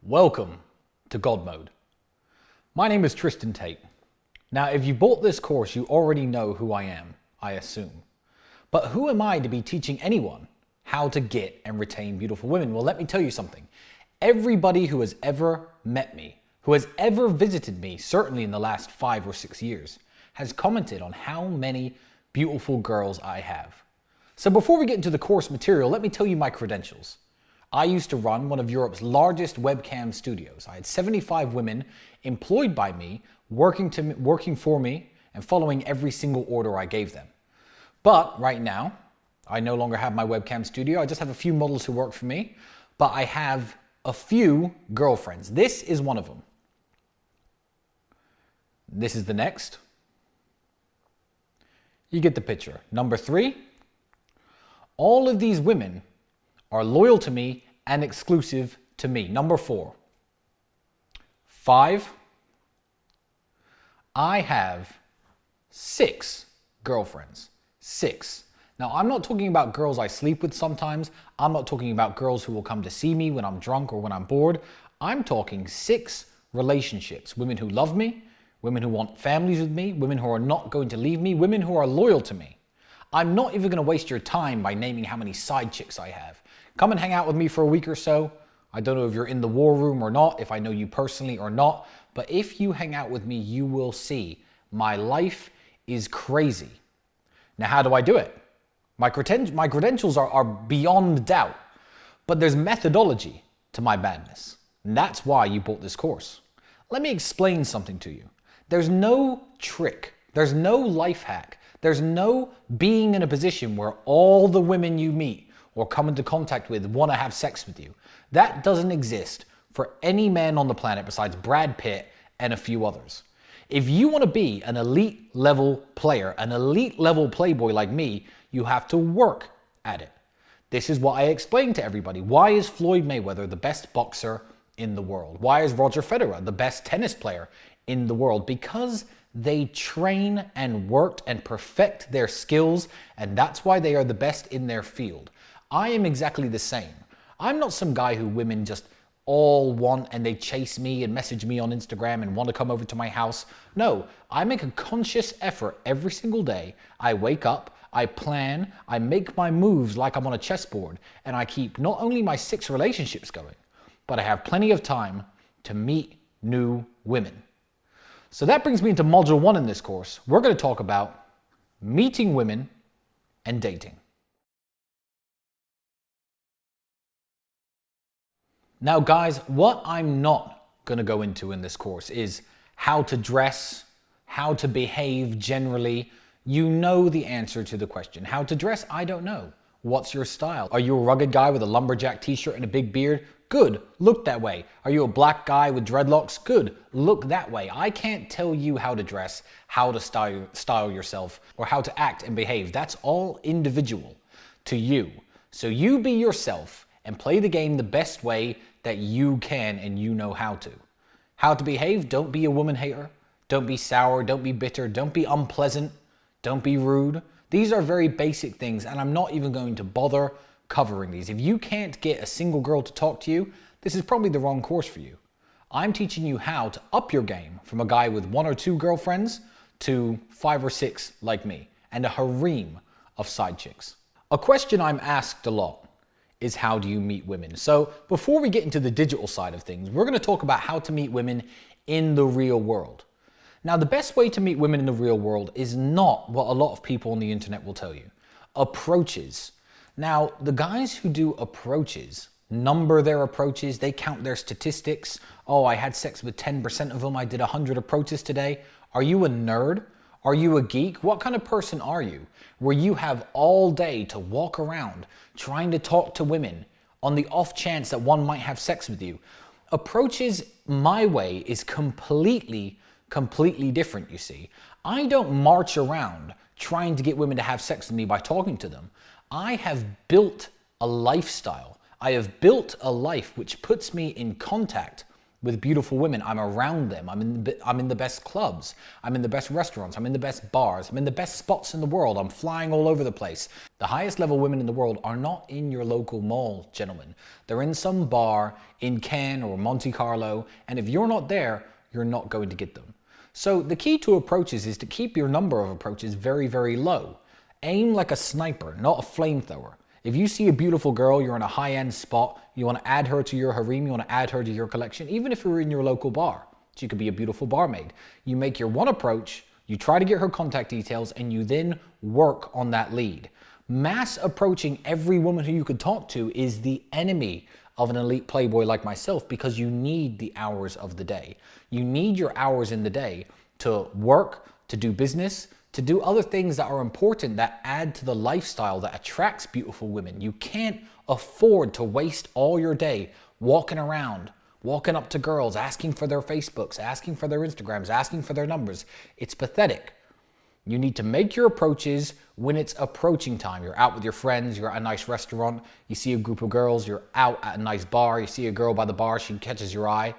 Welcome to God Mode. My name is Tristan Tate. Now, if you bought this course, you already know who I am, I assume. But who am I to be teaching anyone how to get and retain beautiful women? Well, let me tell you something. Everybody who has ever met me, who has ever visited me, certainly in the last 5 or 6 years, has commented on how many beautiful girls I have. So before we get into the course material, let me tell you my credentials. I used to run one of Europe's largest webcam studios. I had 75 women employed by me, working for me and following every single order I gave them. But right now, I no longer have my webcam studio. I just have a few models who work for me, but I have a few girlfriends. This is one of them. This is the next. You get the picture. Number 3, all of these women are loyal to me and exclusive to me. Number 4. 5. I have 6 girlfriends. 6. Now, I'm not talking about girls I sleep with sometimes. I'm not talking about girls who will come to see me when I'm drunk or when I'm bored. I'm talking 6 relationships. Women who love me, women who want families with me, women who are not going to leave me, women who are loyal to me. I'm not even going to waste your time by naming how many side chicks I have. Come and hang out with me for a week or so. I don't know if you're in the war room or not, if I know you personally or not, but if you hang out with me, you will see my life is crazy. Now, how do I do it? My credentials are beyond doubt, but there's methodology to my madness. And that's why you bought this course. Let me explain something to you. There's no trick. There's no life hack. There's no being in a position where all the women you meet or come into contact with want to have sex with you. That doesn't exist for any man on the planet besides Brad Pitt and a few others. If you want to be an elite level player, an elite level playboy like me, you have to work at it. This is what I explain to everybody. Why is Floyd Mayweather the best boxer in the world? Why is Roger Federer the best tennis player in the world? Because they train and worked and perfect their skills, and that's why they are the best in their field. I am exactly the same. I'm not some guy who women just all want and they chase me and message me on Instagram and want to come over to my house. No, I make a conscious effort every single day. I wake up, I plan, I make my moves like I'm on a chessboard, and I keep not only my 6 relationships going, but I have plenty of time to meet new women. So that brings me into module 1 in this course. We're going to talk about meeting women and dating. Now guys, what I'm not going to go into in this course is how to dress, how to behave generally. You know the answer to the question. How to dress, I don't know. What's your style? Are you a rugged guy with a lumberjack t-shirt and a big beard? Good, look that way. Are you a black guy with dreadlocks? Good, look that way. I can't tell you how to dress, how to style yourself, or how to act and behave. That's all individual to you. So you be yourself and play the game the best way that you can and you know how to. How to behave, don't be a woman hater. Don't be sour, don't be bitter, don't be unpleasant, don't be rude. These are very basic things, and I'm not even going to bother covering these. If you can't get a single girl to talk to you, this is probably the wrong course for you. I'm teaching you how to up your game from a guy with 1 or 2 girlfriends to 5 or 6 like me, and a harem of side chicks. A question I'm asked a lot is, how do you meet women? So before we get into the digital side of things, we're going to talk about how to meet women in the real world. Now, the best way to meet women in the real world is not what a lot of people on the internet will tell you. Approaches. Now, the guys who do approaches number their approaches, they count their statistics. Oh, I had sex with 10% of them, I did 100 approaches today. Are you a nerd? Are you a geek? What kind of person are you, where you have all day to walk around trying to talk to women on the off chance that one might have sex with you? Approaches my way is completely different, you see. I don't march around trying to get women to have sex with me by talking to them. I have built a lifestyle. I have built a life which puts me in contact with beautiful women. I'm around them. I'm in the best clubs. I'm in the best restaurants. I'm in the best bars. I'm in the best spots in the world. I'm flying all over the place. The highest level women in the world are not in your local mall, gentlemen. They're in some bar in Cannes or Monte Carlo. And if you're not there, you're not going to get them. So the key to approaches is to keep your number of approaches very, very low. Aim like a sniper, not a flamethrower. If you see a beautiful girl, you're in a high-end spot, you want to add her to your harem, you want to add her to your collection, even if you're in your local bar. She could be a beautiful barmaid. You make your one approach, you try to get her contact details, and you then work on that lead. Mass approaching every woman who you could talk to is the enemy of an elite playboy like myself, because you need the hours of the day. You need your hours in the day to work, to do business, to do other things that are important, that add to the lifestyle that attracts beautiful women. You can't afford to waste all your day walking around, walking up to girls, asking for their Facebooks, asking for their Instagrams, asking for their numbers. It's pathetic. You need to make your approaches when it's approaching time. You're out with your friends, you're at a nice restaurant, you see a group of girls, you're out at a nice bar, you see a girl by the bar, she catches your eye.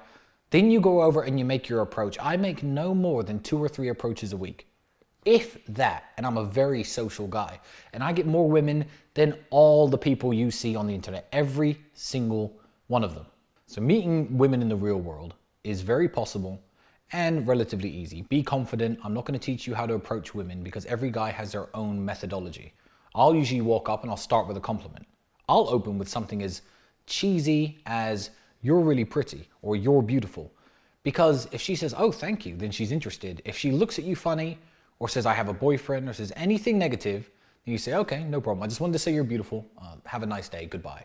Then you go over and you make your approach. I make no more than 2 or 3 approaches a week. If that, and I'm a very social guy, and I get more women than all the people you see on the internet, every single one of them. So meeting women in the real world is very possible and relatively easy. Be confident. I'm not going to teach you how to approach women because every guy has their own methodology. I'll usually walk up and I'll start with a compliment. I'll open with something as cheesy as "you're really pretty" or "you're beautiful." Because if she says, "Oh, thank you," then she's interested. If she looks at you funny, or says, "I have a boyfriend," or says anything negative, then you say, "Okay, no problem. I just wanted to say you're beautiful. Have a nice day. Goodbye."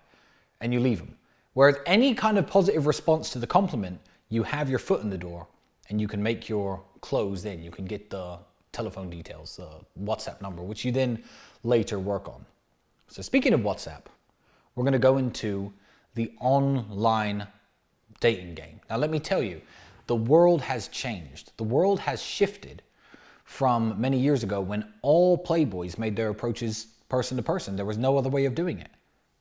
And you leave them. Whereas any kind of positive response to the compliment, you have your foot in the door and you can make your close then. You can get the telephone details, the WhatsApp number, which you then later work on. So speaking of WhatsApp, we're going to go into the online dating game. Now, let me tell you, the world has changed. The world has shifted from many years ago when all playboys made their approaches person to person. There was no other way of doing it.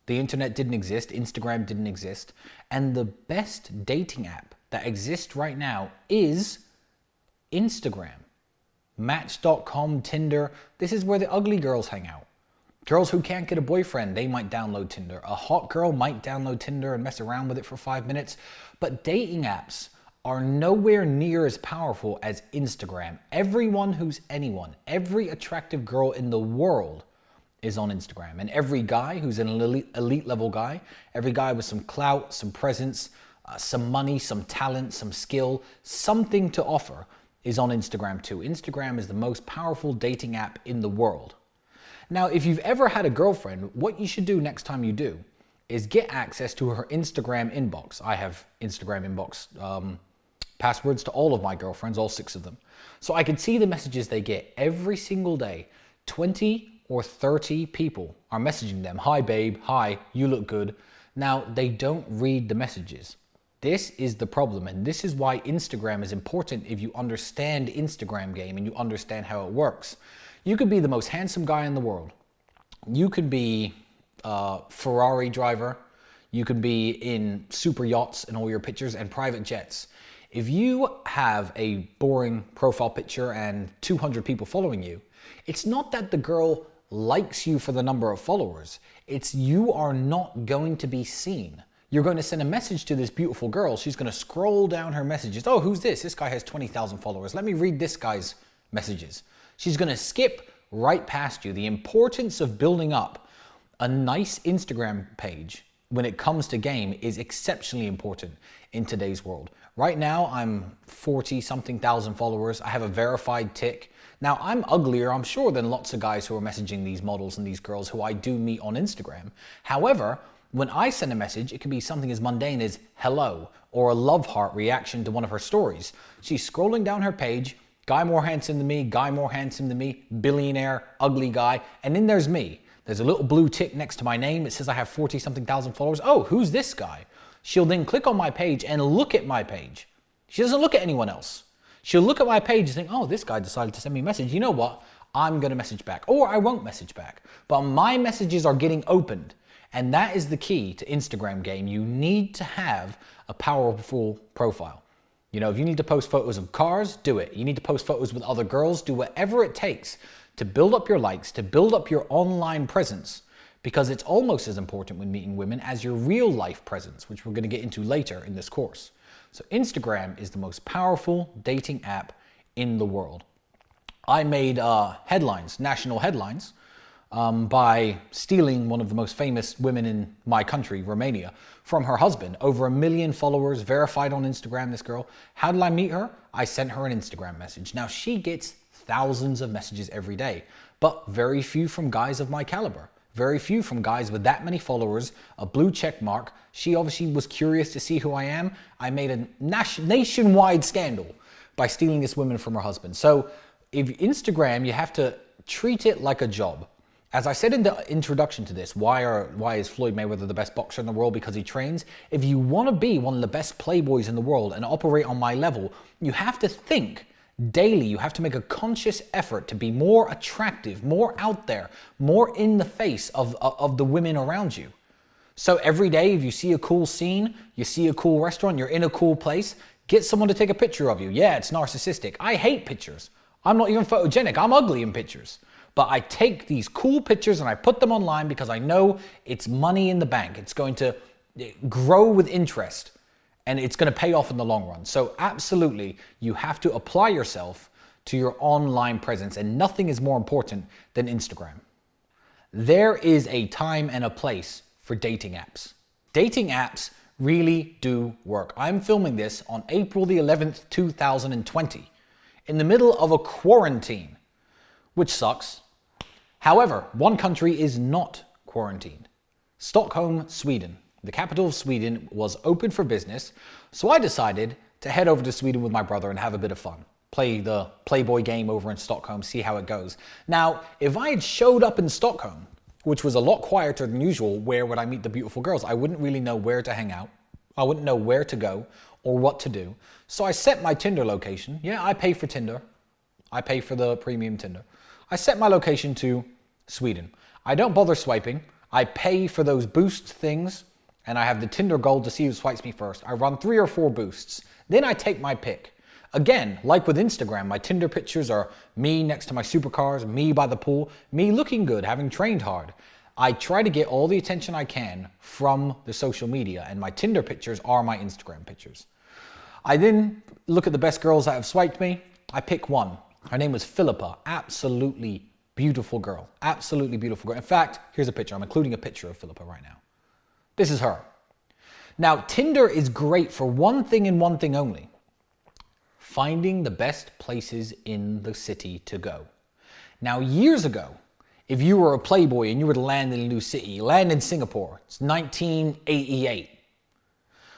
The internet didn't exist, Instagram didn't exist, and the best dating app that exists right now is Instagram. Match.com, Tinder, this is where the ugly girls hang out. Girls who can't get a boyfriend, they might download Tinder. A hot girl might download Tinder and mess around with it for 5 minutes, but dating apps are nowhere near as powerful as Instagram. Everyone who's anyone, every attractive girl in the world is on Instagram. And every guy who's an elite level guy, every guy with some clout, some presence, some money, some talent, some skill, something to offer is on Instagram too. Instagram is the most powerful dating app in the world. Now, if you've ever had a girlfriend, what you should do next time you do is get access to her Instagram inbox. I have Instagram inbox passwords to all of my girlfriends, all 6 of them. So I can see the messages they get every single day. 20 or 30 people are messaging them. "Hi babe, hi, you look good." Now, they don't read the messages. This is the problem, and this is why Instagram is important if you understand Instagram game and you understand how it works. You could be the most handsome guy in the world. You could be a Ferrari driver. You could be in super yachts in all your pictures and private jets. If you have a boring profile picture and 200 people following you, it's not that the girl likes you for the number of followers. It's you are not going to be seen. You're going to send a message to this beautiful girl. She's going to scroll down her messages. "Oh, who's this? This guy has 20,000 followers. Let me read this guy's messages." She's going to skip right past you. The importance of building up a nice Instagram page when it comes to game is exceptionally important in today's world. Right now, I'm 40-something thousand followers. I have a verified tick. Now, I'm uglier, I'm sure, than lots of guys who are messaging these models and these girls who I do meet on Instagram. However, when I send a message, it can be something as mundane as "hello" or a love heart reaction to one of her stories. She's scrolling down her page, guy more handsome than me, guy more handsome than me, billionaire, ugly guy, and then there's me. There's a little blue tick next to my name. It says I have 40-something thousand followers. "Oh, who's this guy?" She'll then click on my page and look at my page. She doesn't look at anyone else. She'll look at my page and think, "Oh, this guy decided to send me a message. You know what? I'm going to message back." Or I won't message back. But my messages are getting opened. And that is the key to Instagram game. You need to have a powerful profile. You know, if you need to post photos of cars, do it. You need to post photos with other girls, do whatever it takes to build up your likes, to build up your online presence, because it's almost as important when meeting women as your real life presence, which we're going to get into later in this course. So Instagram is the most powerful dating app in the world. I made headlines, national headlines, by stealing one of the most famous women in my country, Romania, from her husband. Over 1 million followers, verified on Instagram, this girl. How did I meet her? I sent her an Instagram message. Now, she gets thousands of messages every day, but very few from guys of my caliber. Very few from guys with that many followers, a blue check mark. She obviously was curious to see who I am. I made a nationwide scandal by stealing this woman from her husband. So if Instagram, you have to treat it like a job. As I said in the introduction to this, why is Floyd Mayweather the best boxer in the world? Because he trains. If you want to be one of the best playboys in the world and operate on my level, you have to think daily. You have to make a conscious effort to be more attractive, more out there, more in the face of the women around you. So every day, if you see a cool scene, you see a cool restaurant, you're in a cool place, get someone to take a picture of you. Yeah, it's narcissistic. I hate pictures. I'm not even photogenic. I'm ugly in pictures. But I take these cool pictures and I put them online because I know it's money in the bank. It's going to grow with interest and it's going to pay off in the long run. So absolutely, you have to apply yourself to your online presence, and nothing is more important than Instagram. There is a time and a place for dating apps. Dating apps really do work. I'm filming this on April the 11th, 2020, in the middle of a quarantine, which sucks. However, one country is not quarantined. Stockholm, Sweden. The capital of Sweden was open for business, so I decided to head over to Sweden with my brother and have a bit of fun. Play the Playboy game over in Stockholm, see how it goes. Now, if I had showed up in Stockholm, which was a lot quieter than usual, where would I meet the beautiful girls? I wouldn't really know where to hang out. I wouldn't know where to go or what to do. So I set my Tinder location. Yeah, I pay for Tinder. I pay for the premium Tinder. I set my location to Sweden. I don't bother swiping. I pay for those boost things, and I have the Tinder Gold to see who swipes me first. I run 3 or 4 boosts. Then I take my pick. Again, like with Instagram, my Tinder pictures are me next to my supercars, me by the pool, me looking good, having trained hard. I try to get all the attention I can from the social media, and my Tinder pictures are my Instagram pictures. I then look at the best girls that have swiped me. I pick one. Her name was Philippa. Absolutely beautiful girl. Absolutely beautiful girl. In fact, here's a picture. I'm including a picture of Philippa right now. This is her. Now, Tinder is great for one thing and one thing only: finding the best places in the city to go. Now, years ago, if you were a playboy and you were to land in a new city, you land in Singapore, it's 1988.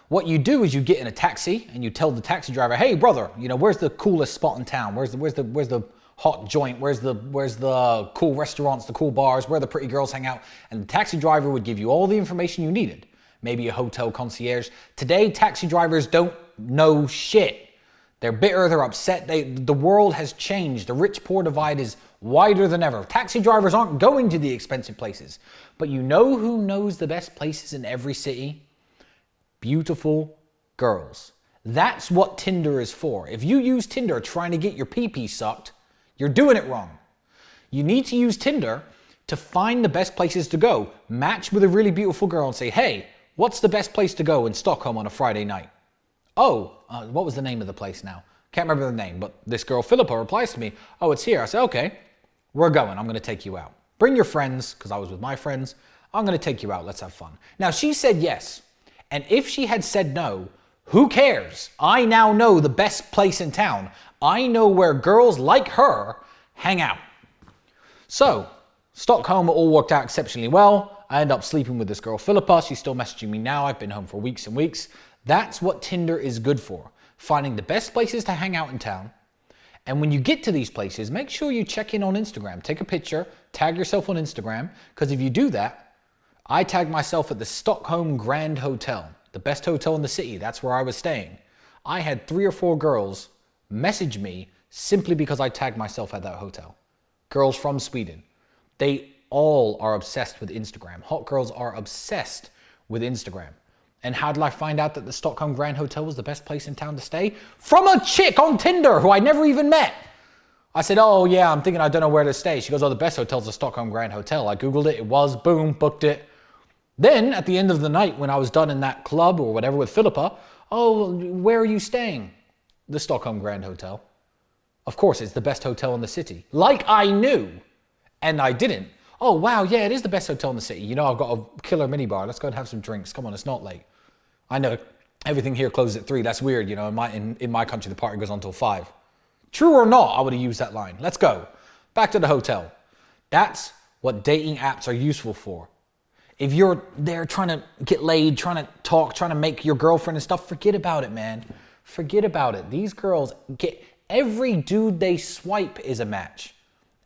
What you do is you get in a taxi and you tell the taxi driver, hey brother, you know, where's the coolest spot in town? Where's the hot joint? Where's the cool restaurants, the cool bars, where the pretty girls hang out? And the taxi driver would give you all the information you needed. Maybe a hotel concierge. Today, taxi drivers don't know shit. They're bitter, they're upset. The world has changed. The rich-poor divide is wider than ever. Taxi drivers aren't going to the expensive places. But you know who knows the best places in every city? Beautiful girls. That's what Tinder is for. If you use Tinder trying to get your pee-pee sucked, you're doing it wrong. You need to use Tinder to find the best places to go. Match with a really beautiful girl and say, hey, what's the best place to go in Stockholm on a Friday night? Oh, what was the name of the place now? Can't remember the name, but this girl, Philippa, replies to me, oh, it's here. I say, okay, we're going. I'm going to take you out. Bring your friends, because I was with my friends. I'm going to take you out. Let's have fun. Now, she said yes. And if she had said no, who cares? I now know the best place in town. I know where girls like her hang out. So, Stockholm all worked out exceptionally well. I end up sleeping with this girl, Philippa. She's still messaging me now. I've been home for weeks and weeks. That's what Tinder is good for. Finding the best places to hang out in town. And when you get to these places, make sure you check in on Instagram. Take a picture, tag yourself on Instagram, because if you do that, I tagged myself at the Stockholm Grand Hotel, the best hotel in the city. That's where I was staying. I had 3 or 4 girls message me simply because I tagged myself at that hotel. Girls from Sweden. They all are obsessed with Instagram. Hot girls are obsessed with Instagram. And how did I find out that the Stockholm Grand Hotel was the best place in town to stay? From a chick on Tinder who I never even met. I said, oh yeah, I'm thinking I don't know where to stay. She goes, oh, the best hotel's the Stockholm Grand Hotel. I Googled it, it was, boom, booked it. Then at the end of the night when I was done in that club or whatever with Philippa, oh, where are you staying? The Stockholm Grand Hotel. Of course, it's the best hotel in the city. Like I knew, and I didn't. Oh wow, yeah, it is the best hotel in the city. You know, I've got a killer minibar. Let's go and have some drinks. Come on, it's not late. I know everything here closes at 3. That's weird. You know, in my country, the party goes on until 5. True or not, I would have used that line. Let's go. Back to the hotel. That's what dating apps are useful for. If you're there trying to get laid, trying to talk, trying to make your girlfriend and stuff, forget about it, man. Forget about it. These girls get, every dude they swipe is a match.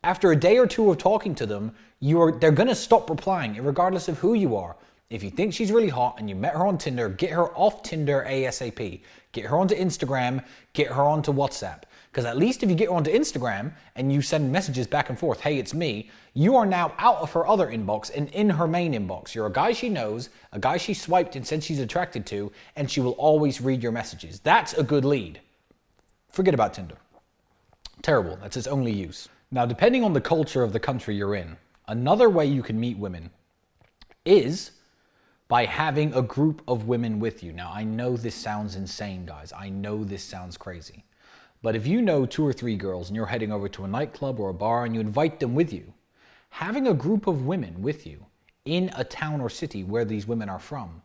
After a day or two of talking to them, they're gonna stop replying, regardless of who you are. If you think she's really hot and you met her on Tinder, get her off Tinder ASAP. Get her onto Instagram, get her onto WhatsApp. Because at least if you get her onto Instagram and you send messages back and forth, hey, it's me, you are now out of her other inbox and in her main inbox. You're a guy she knows, a guy she swiped and said she's attracted to, and she will always read your messages. That's a good lead. Forget about Tinder. Terrible, that's its only use. Now, depending on the culture of the country you're in, another way you can meet women is by having a group of women with you. Now, I know this sounds insane, guys. I know this sounds crazy. But if you know 2 or 3 girls and you're heading over to a nightclub or a bar and you invite them with you, having a group of women with you in a town or city where these women are from,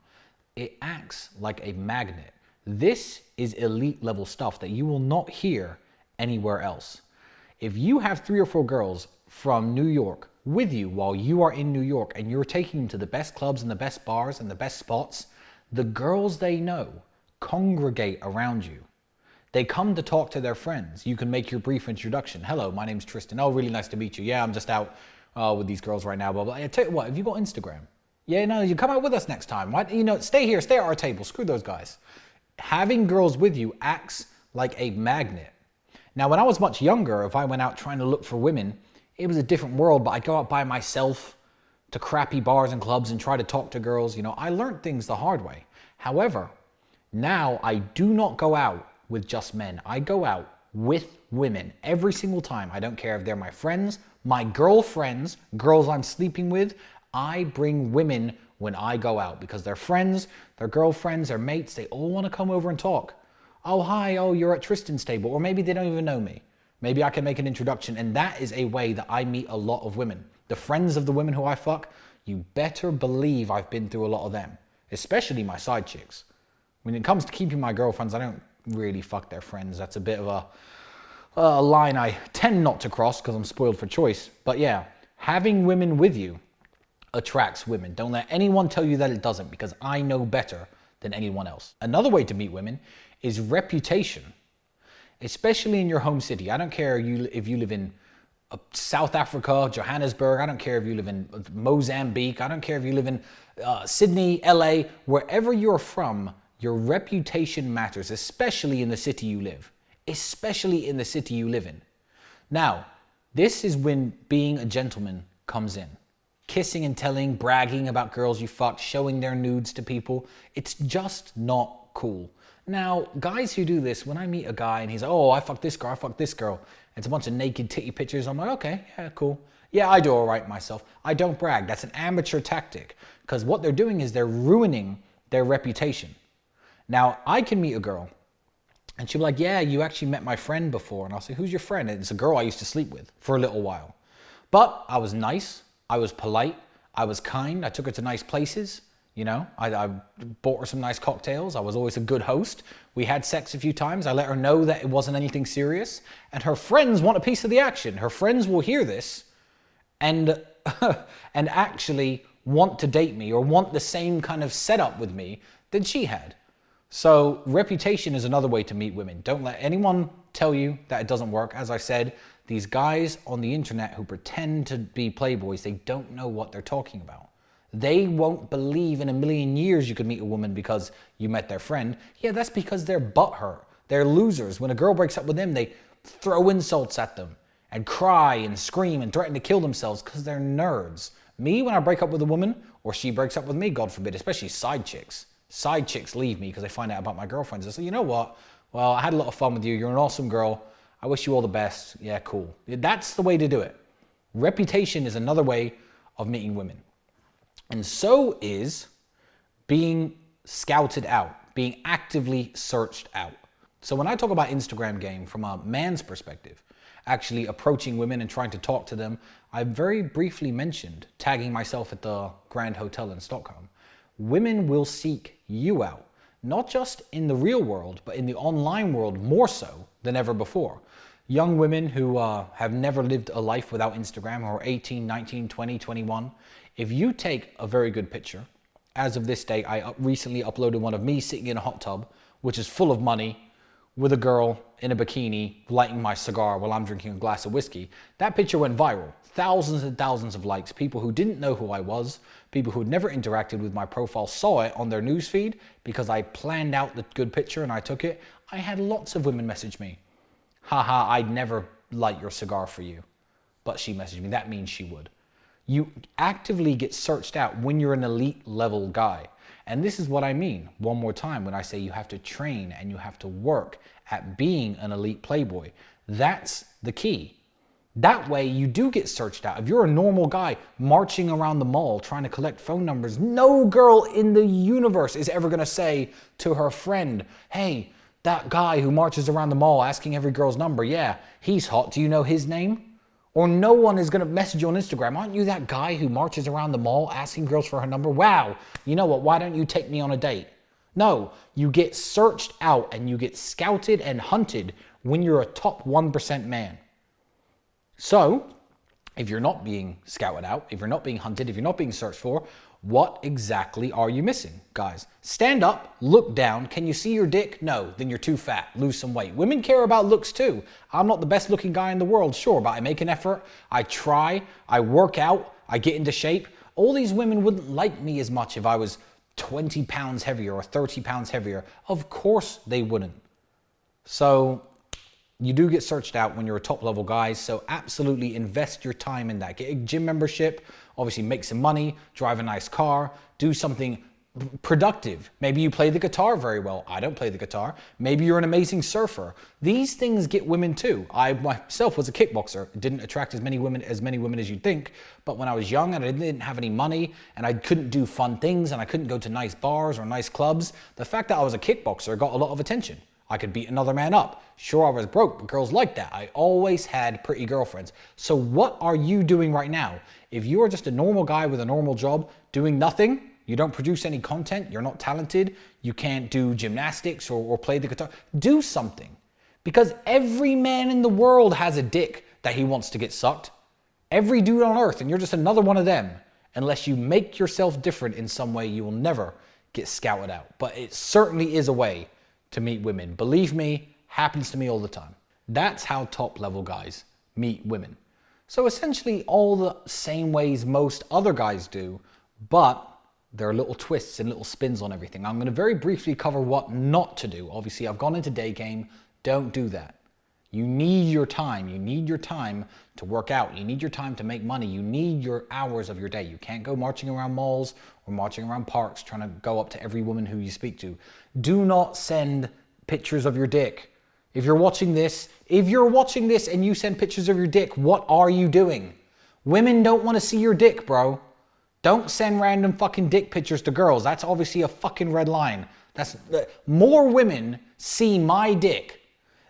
it acts like a magnet. This is elite level stuff that you will not hear anywhere else. If you have 3 or 4 girls from New York with you while you are in New York and you're taking them to the best clubs and the best bars and the best spots, the girls they know congregate around you. They come to talk to their friends. You can make your brief introduction. Hello, my name's Tristan. Oh, really nice to meet you. Yeah, I'm just out with these girls right now. Blah, blah. I tell you what, have you got Instagram? Yeah, no, you come out with us next time. Why, you know, stay here, stay at our table. Screw those guys. Having girls with you acts like a magnet. Now, when I was much younger, if I went out trying to look for women, it was a different world, but I'd go out by myself to crappy bars and clubs and try to talk to girls. You know, I learned things the hard way. However, now I do not go out with just men. I go out with women every single time. I don't care if they're my friends, my girlfriends, girls I'm sleeping with. I bring women when I go out because they're friends, they're girlfriends, they're mates. They all want to come over and talk. Oh, hi, oh, you're at Tristan's table. Or maybe they don't even know me. Maybe I can make an introduction. And that is a way that I meet a lot of women. The friends of the women who I fuck, you better believe I've been through a lot of them, especially my side chicks. When it comes to keeping my girlfriends, I don't really fuck their friends. That's a bit of a line I tend not to cross because I'm spoiled for choice. But yeah, having women with you attracts women. Don't let anyone tell you that it doesn't, because I know better than anyone else. Another way to meet women is reputation, especially in your home city. I don't care if you live in South Africa, Johannesburg. I don't care if you live in Mozambique. I don't care if you live in Sydney, LA, wherever you're from, your reputation matters, especially in the city you live. Especially in the city you live in. Now, this is when being a gentleman comes in. Kissing and telling, bragging about girls you fucked, showing their nudes to people. It's just not cool. Now, guys who do this, when I meet a guy and he's like, oh, I fucked this girl. It's a bunch of naked titty pictures. I'm like, okay, yeah, cool. Yeah, I do all right myself. I don't brag. That's an amateur tactic. Because what they're doing is they're ruining their reputation. Now, I can meet a girl and she'll be like, yeah, you actually met my friend before. And I'll say, who's your friend? And it's a girl I used to sleep with for a little while. But I was nice. I was polite. I was kind. I took her to nice places. You know, I bought her some nice cocktails. I was always a good host. We had sex a few times. I let her know that it wasn't anything serious. And her friends want a piece of the action. Her friends will hear this and, and actually want to date me or want the same kind of setup with me that she had. So reputation is another way to meet women. Don't let anyone tell you that it doesn't work. As I said, these guys on the internet who pretend to be playboys, they don't know what they're talking about. They won't believe in a million years you could meet a woman because you met their friend. Yeah, that's because they're butthurt. They're losers. When a girl breaks up with them, they throw insults at them. and cry and scream and threaten to kill themselves because they're nerds. Me, when I break up with a woman, or she breaks up with me, God forbid, especially side chicks. Side chicks leave me because they find out about my girlfriends. They say, you know what? Well, I had a lot of fun with you. You're an awesome girl. I wish you all the best. Yeah, cool. That's the way to do it. Reputation is another way of meeting women. And so is being scouted out, being actively searched out. So when I talk about Instagram game from a man's perspective, actually approaching women and trying to talk to them, I very briefly mentioned tagging myself at the Grand Hotel in Stockholm. Women will seek you out, not just in the real world, but in the online world more so than ever before. Young women who have never lived a life without Instagram, who are 18, 19, 20, 21, if you take a very good picture, as of this day, I recently uploaded one of me sitting in a hot tub, which is full of money, with a girl in a bikini lighting my cigar while I'm drinking a glass of whiskey. That picture went viral. Thousands and thousands of likes. People who didn't know who I was, people who had never interacted with my profile saw it on their newsfeed because I planned out the good picture and I took it. I had lots of women message me. Haha, I'd never light your cigar for you. But she messaged me. That means she would. You actively get searched out when you're an elite level guy. And this is what I mean, one more time, when I say you have to train and you have to work at being an elite playboy. That's the key. That way you do get searched out. If you're a normal guy marching around the mall trying to collect phone numbers, no girl in the universe is ever going to say to her friend, hey, that guy who marches around the mall asking every girl's number, yeah, he's hot. Do you know his name? Or no one is going to message you on Instagram. Aren't you that guy who marches around the mall asking girls for her number? Wow, you know what? Why don't you take me on a date? No, you get searched out and you get scouted and hunted when you're a top 1% man. So, if you're not being scouted out, if you're not being hunted, if you're not being searched for, what exactly are you missing, guys? Stand up, look down. Can you see your dick? No, then you're too fat. Lose some weight. Women care about looks too. I'm not the best looking guy in the world, sure, but I make an effort. I try. I work out. I get into shape. All these women wouldn't like me as much if I was 20 pounds heavier or 30 pounds heavier. Of course they wouldn't. So you do get searched out when you're a top level guy, so absolutely invest your time in that. Get a gym membership, obviously make some money, drive a nice car, do something productive. Maybe you play the guitar very well. I don't play the guitar. Maybe you're an amazing surfer. These things get women too. I myself was a kickboxer. It didn't attract as many women as you'd think, but when I was young and I didn't have any money and I couldn't do fun things and I couldn't go to nice bars or nice clubs, the fact that I was a kickboxer got a lot of attention. I could beat another man up. Sure, I was broke, but girls like that. I always had pretty girlfriends. So what are you doing right now? If you are just a normal guy with a normal job, doing nothing, you don't produce any content, you're not talented, you can't do gymnastics or play the guitar, do something. Because every man in the world has a dick that he wants to get sucked. Every dude on earth, and you're just another one of them. Unless you make yourself different in some way, you will never get scouted out. But it certainly is a way to meet women. Believe me, happens to me all the time. That's how top level guys meet women. So essentially all the same ways most other guys do, but there are little twists and little spins on everything. I'm going to very briefly cover what not to do. Obviously, I've gone into day game. Don't do that. You need your time. You need your time to work out. You need your time to make money. You need your hours of your day. You can't go marching around malls or marching around parks trying to go up to every woman who you speak to. Do not send pictures of your dick. If you're watching this and you send pictures of your dick, what are you doing? Women don't want to see your dick, bro. Don't send random fucking dick pictures to girls. That's obviously a fucking red line. More women see my dick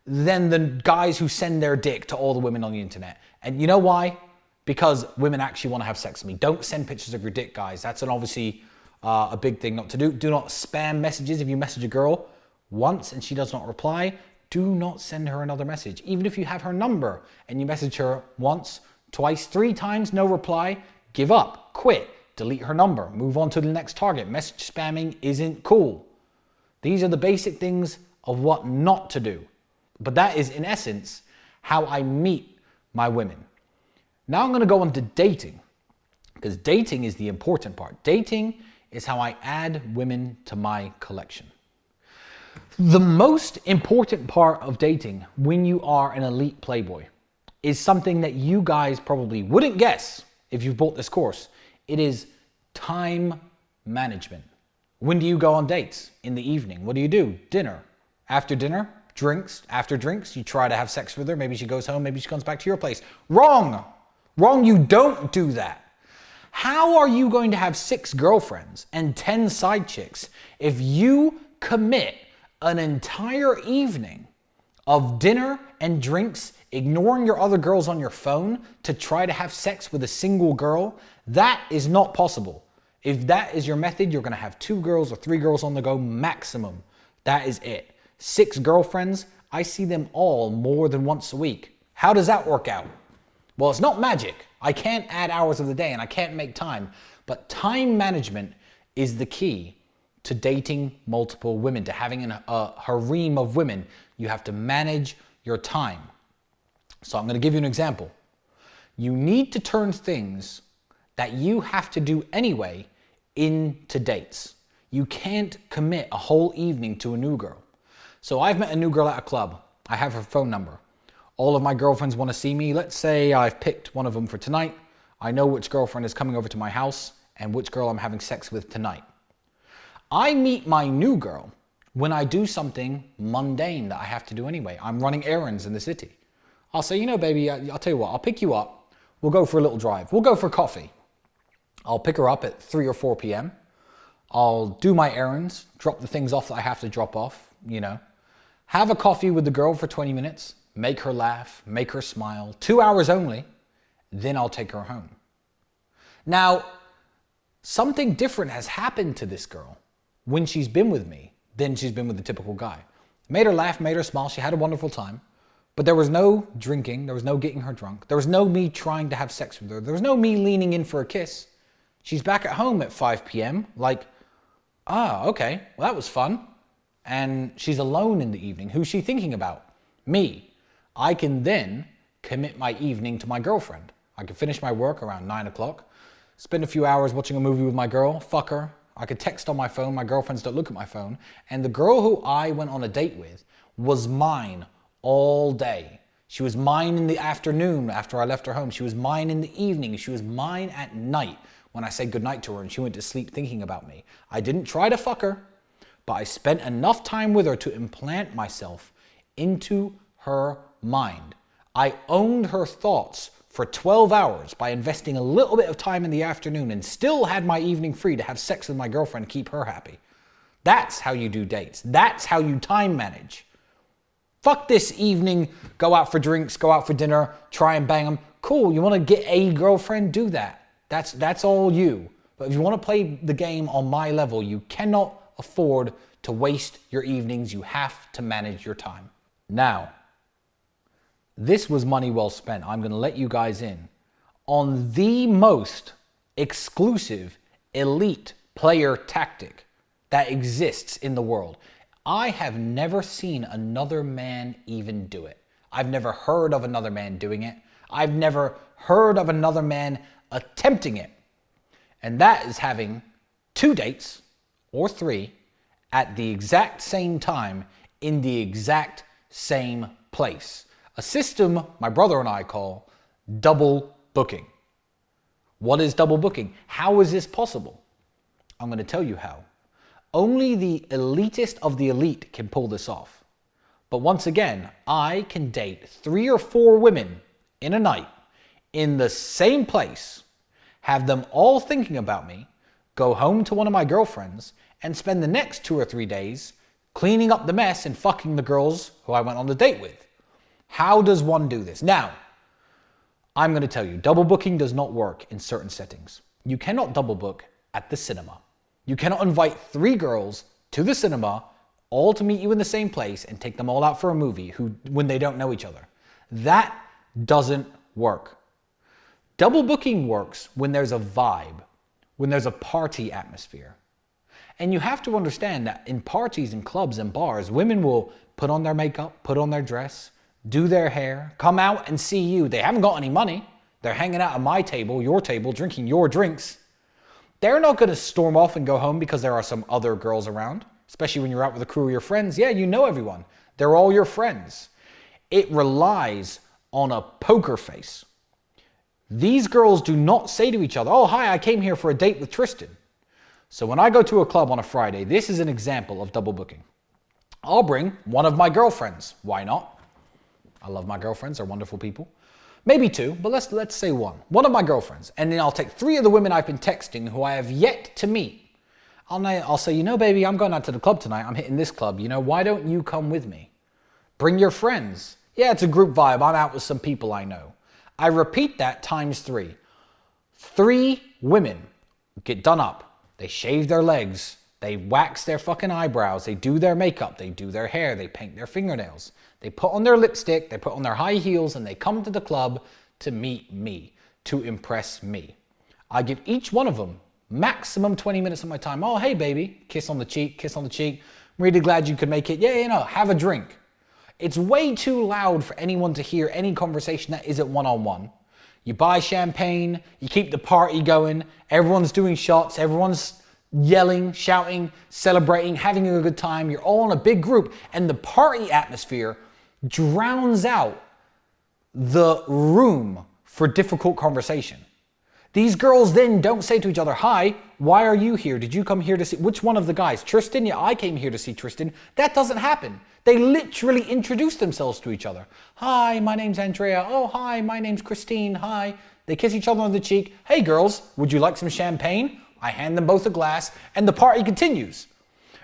than the guys who send their dick to all the women on the internet. And you know why? Because women actually want to have sex with me. Don't send pictures of your dick, guys. That's obviously a big thing not to do. Do not spam messages. If you message a girl once and she does not reply, do not send her another message. Even if you have her number and you message her once, twice, 3 times, no reply, give up, quit, delete her number, move on to the next target. Message spamming isn't cool. These are the basic things of what not to do. But that is, in essence, how I meet my women. Now I'm going to go on to dating, because dating is the important part. Dating is how I add women to my collection. The most important part of dating when you are an elite playboy, is something that you guys probably wouldn't guess if you bought this course. It is time management. When do you go on dates? In the evening. What do you do? Dinner. After dinner, drinks. After drinks, you try to have sex with her. Maybe she goes home. Maybe she comes back to your place. Wrong. Wrong. You don't do that. How are you going to have 6 girlfriends and 10 side chicks if you commit an entire evening of dinner and drinks, ignoring your other girls on your phone to try to have sex with a single girl? That is not possible. If that is your method, you're going to have 2 girls or 3 girls on the go maximum. That is it. 6 girlfriends, I see them all more than once a week. How does that work out? Well, it's not magic. I can't add hours of the day and I can't make time. But time management is the key to dating multiple women, to having a harem of women. You have to manage your time. So I'm going to give you an example. You need to turn things that you have to do anyway into dates. You can't commit a whole evening to a new girl. So I've met a new girl at a club. I have her phone number. All of my girlfriends want to see me. Let's say I've picked one of them for tonight. I know which girlfriend is coming over to my house and which girl I'm having sex with tonight. I meet my new girl when I do something mundane that I have to do anyway. I'm running errands in the city. I'll say, you know, baby, I'll tell you what, I'll pick you up. We'll go for a little drive. We'll go for coffee. I'll pick her up at 3 or 4 p.m. I'll do my errands, drop the things off that I have to drop off, you know. Have a coffee with the girl for 20 minutes, make her laugh, make her smile, 2 hours only, then I'll take her home. Now, something different has happened to this girl when she's been with me than she's been with the typical guy. Made her laugh, made her smile, she had a wonderful time, but there was no drinking, there was no getting her drunk, there was no me trying to have sex with her, there was no me leaning in for a kiss. She's back at home at 5 p.m. like, okay, well that was fun. And she's alone in the evening. Who's she thinking about? Me. I can then commit my evening to my girlfriend. I can finish my work around 9 o'clock, spend a few hours watching a movie with my girl, fuck her. I could text on my phone, my girlfriends don't look at my phone. And the girl who I went on a date with was mine all day. She was mine in the afternoon after I left her home. She was mine in the evening. She was mine at night when I said goodnight to her and she went to sleep thinking about me. I didn't try to fuck her, but I spent enough time with her to implant myself into her mind. I owned her thoughts for 12 hours by investing a little bit of time in the afternoon and still had my evening free to have sex with my girlfriend and keep her happy. That's how you do dates. That's how you time manage. Fuck this evening, go out for drinks, go out for dinner, try and bang them. Cool, you want to get a girlfriend? Do that. That's all you. But if you want to play the game on my level, you cannot afford to waste your evenings. You have to manage your time. Now, this was money well spent. I'm going to let you guys in on the most exclusive elite player tactic that exists in the world. I have never seen another man even do it. I've never heard of another man doing it. I've never heard of another man attempting it. And that is having 2 dates or 3 at the exact same time in the exact same place. A system my brother and I call double booking. What is double booking? How is this possible? I'm going to tell you how. Only the elitist of the elite can pull this off. But once again, I can date 3 or 4 women in a night in the same place, have them all thinking about me, go home to one of my girlfriends, and spend the next 2 or 3 days cleaning up the mess and fucking the girls who I went on the date with. How does one do this? Now, I'm going to tell you, double booking does not work in certain settings. You cannot double book at the cinema. You cannot invite 3 girls to the cinema, all to meet you in the same place and take them all out for a movie when they don't know each other. That doesn't work. Double booking works when there's a vibe, when there's a party atmosphere. And you have to understand that in parties and clubs and bars, women will put on their makeup, put on their dress, do their hair, come out and see you. They haven't got any money. They're hanging out at my table, your table, drinking your drinks. They're not going to storm off and go home because there are some other girls around, especially when you're out with a crew of your friends. Yeah, you know everyone. They're all your friends. It relies on a poker face. These girls do not say to each other, oh, hi, I came here for a date with Tristan. So when I go to a club on a Friday, this is an example of double booking. I'll bring one of my girlfriends. Why not? I love my girlfriends. They're wonderful people. Maybe two, but let's say one. One of my girlfriends. And then I'll take three of the women I've been texting who I have yet to meet. I'll say, you know, baby, I'm going out to the club tonight. I'm hitting this club. You know, why don't you come with me? Bring your friends. Yeah, it's a group vibe. I'm out with some people I know. I repeat that times 3. 3 women get done up. They shave their legs. They wax their fucking eyebrows. They do their makeup. They do their hair. They paint their fingernails. They put on their lipstick. They put on their high heels and they come to the club to meet me, to impress me. I give each one of them maximum 20 minutes of my time. Oh, hey, baby. Kiss on the cheek, kiss on the cheek. I'm really glad you could make it. Yeah, you know, have a drink. It's way too loud for anyone to hear any conversation that isn't one-on-one. You buy champagne, you keep the party going, everyone's doing shots, everyone's yelling, shouting, celebrating, having a good time. You're all in a big group, and the party atmosphere drowns out the room for difficult conversation. These girls then don't say to each other, hi, why are you here? Did you come here to see, which one of the guys? Tristan? Yeah, I came here to see Tristan. That doesn't happen. They literally introduce themselves to each other. Hi, my name's Andrea. Oh, hi, my name's Christine. Hi. They kiss each other on the cheek. Hey, girls, would you like some champagne? I hand them both a glass, and the party continues.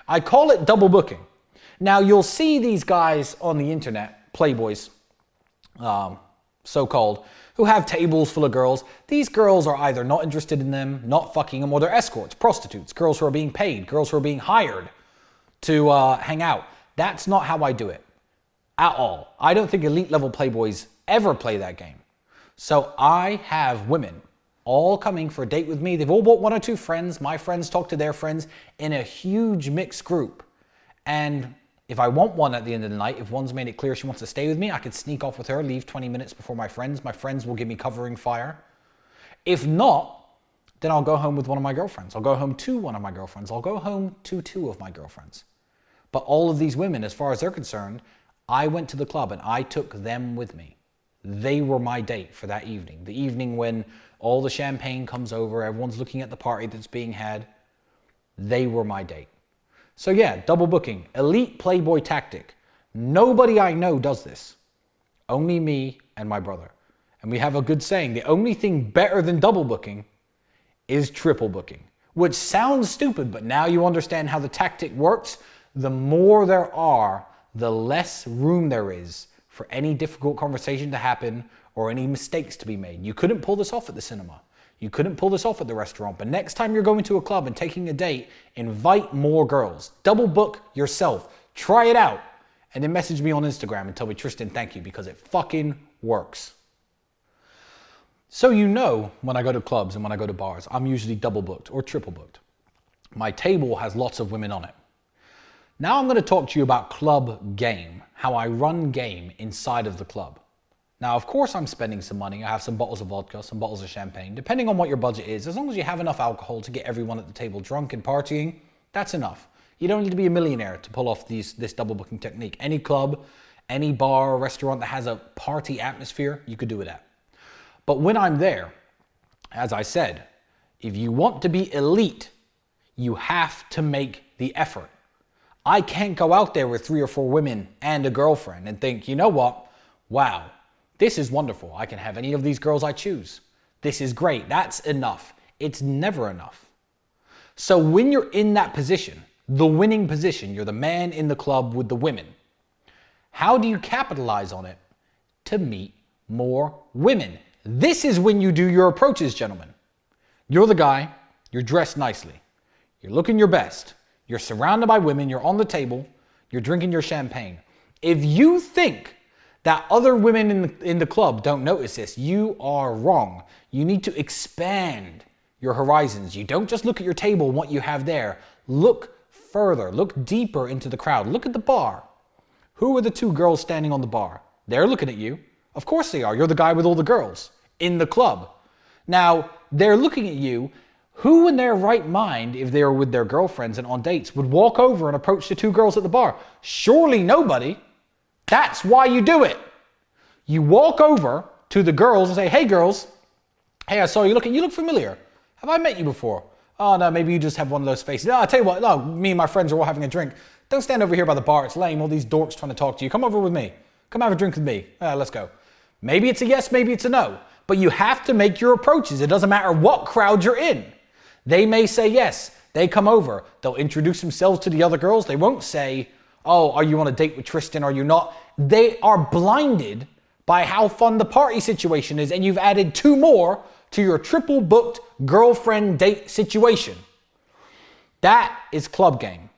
I call it double booking. Now, you'll see these guys on the internet, playboys, so-called, who have tables full of girls. These girls are either not interested in them, not fucking them, or they're escorts, prostitutes, girls who are being paid, girls who are being hired to hang out. That's not how I do it at all. I don't think elite level playboys ever play that game. So I have women all coming for a date with me. They've all brought 1 or 2 friends. My friends talk to their friends in a huge mixed group. And if I want one at the end of the night, if one's made it clear she wants to stay with me, I could sneak off with her, leave 20 minutes before my friends. My friends will give me covering fire. If not, then I'll go home with one of my girlfriends. I'll go home to one of my girlfriends. I'll go home to 2 of my girlfriends. But all of these women, as far as they're concerned, I went to the club and I took them with me. They were my date for that evening. The evening when all the champagne comes over, everyone's looking at the party that's being had. They were my date. So yeah, double booking, elite playboy tactic. Nobody I know does this. Only me and my brother. And we have a good saying, the only thing better than double booking is triple booking. Which sounds stupid, but now you understand how the tactic works. The more there are, the less room there is for any difficult conversation to happen or any mistakes to be made. You couldn't pull this off at the cinema. You couldn't pull this off at the restaurant. But next time you're going to a club and taking a date, invite more girls. Double book yourself. Try it out. And then message me on Instagram and tell me, Tristan, thank you, because it fucking works. So you know, when I go to clubs and when I go to bars, I'm usually double booked or triple booked. My table has lots of women on it. Now I'm going to talk to you about club game, how I run game inside of the club. Now, of course, I'm spending some money. I have some bottles of vodka, some bottles of champagne, depending on what your budget is. As long as you have enough alcohol to get everyone at the table drunk and partying, that's enough. You don't need to be a millionaire to pull off this double booking technique. Any club, any bar or restaurant that has a party atmosphere, you could do it at. But when I'm there, as I said, if you want to be elite, you have to make the effort. I can't go out there with 3 or 4 women and a girlfriend and think, you know what? Wow, this is wonderful. I can have any of these girls I choose. This is great. That's enough. It's never enough. So when you're in that position, the winning position, you're the man in the club with the women, how do you capitalize on it? To meet more women. This is when you do your approaches, gentlemen. You're the guy, you're dressed nicely, you're looking your best, you're surrounded by women, you're on the table, you're drinking your champagne. If you think that other women in the club don't notice this, you are wrong. You need to expand your horizons. You don't just look at your table and what you have there. Look further, look deeper into the crowd. Look at the bar. Who are the 2 girls standing on the bar? They're looking at you. Of course they are. You're the guy with all the girls in the club. Now, they're looking at you. Who in their right mind, if they were with their girlfriends and on dates, would walk over and approach the 2 girls at the bar? Surely nobody. That's why you do it. You walk over to the girls and say, hey girls, hey, I saw you looking, you look familiar. Have I met you before? Oh no, maybe you just have one of those faces. No, I'll tell you what, no, me and my friends are all having a drink. Don't stand over here by the bar, it's lame, all these dorks trying to talk to you. Come over with me. Come have a drink with me. Let's go. Maybe it's a yes, maybe it's a no. But you have to make your approaches. It doesn't matter what crowd you're in. They may say yes. They come over. They'll introduce themselves to the other girls. They won't say, oh, are you on a date with Tristan? Are you not? They are blinded by how fun the party situation is. And you've added 2 more to your triple booked girlfriend date situation. That is club game.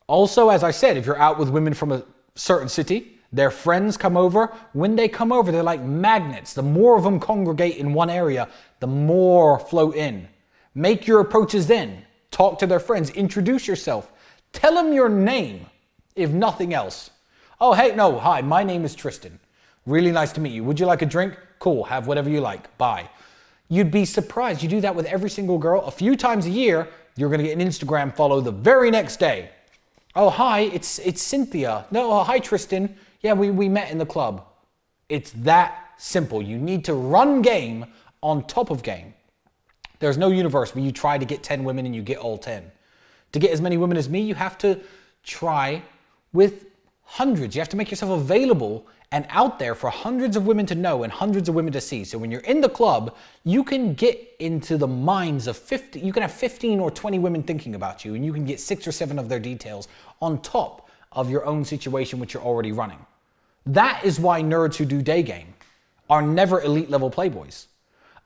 Also, as I said, if you're out with women from a certain city, their friends come over. When they come over, they're like magnets. The more of them congregate in one area, the more flow in. Make your approaches then. Talk to their friends. Introduce yourself. Tell them your name, if nothing else. Oh, hey, no, hi, my name is Tristan. Really nice to meet you. Would you like a drink? Cool, have whatever you like. Bye. You'd be surprised. You do that with every single girl. A few times a year, you're going to get an Instagram follow the very next day. Oh, hi, it's Cynthia. No, oh, hi, Tristan. Yeah, we met in the club. It's that simple. You need to run game on top of game. There's no universe where you try to get 10 women and you get all 10. To get as many women as me, you have to try with hundreds. You have to make yourself available and out there for hundreds of women to know and hundreds of women to see. So when you're in the club, you can get into the minds of 50, you can have 15 or 20 women thinking about you, and you can get 6 or 7 of their details on top of your own situation which you're already running. That is why nerds who do day game are never elite level playboys.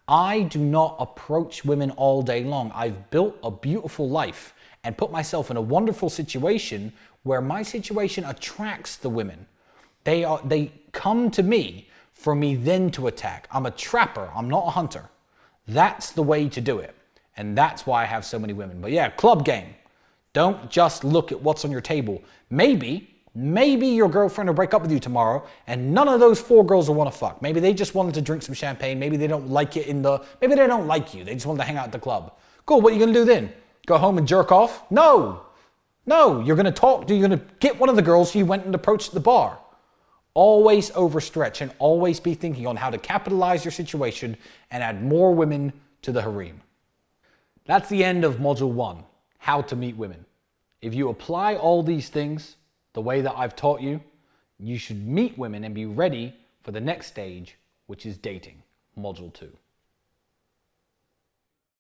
I do not approach women all day long. I've built a beautiful life and put myself in a wonderful situation where my situation attracts the women. They come to me for me then to attack. I'm a trapper, I'm not a hunter. That's the way to do it. And that's why I have so many women. But yeah, club game. Don't just look at what's on your table. Maybe your girlfriend will break up with you tomorrow and none of those 4 girls will want to fuck. Maybe they just wanted to drink some champagne. Maybe they don't like it maybe they don't like you. They just wanted to hang out at the club. Cool, what are you going to do then? Go home and jerk off? No, you're going to talk. You're going to get one of the girls who you went and approached the bar. Always overstretch and always be thinking on how to capitalize your situation and add more women to the harem. That's the end of Module 1, how to meet women. If you apply all these things the way that I've taught you, you should meet women and be ready for the next stage, which is dating, Module 2.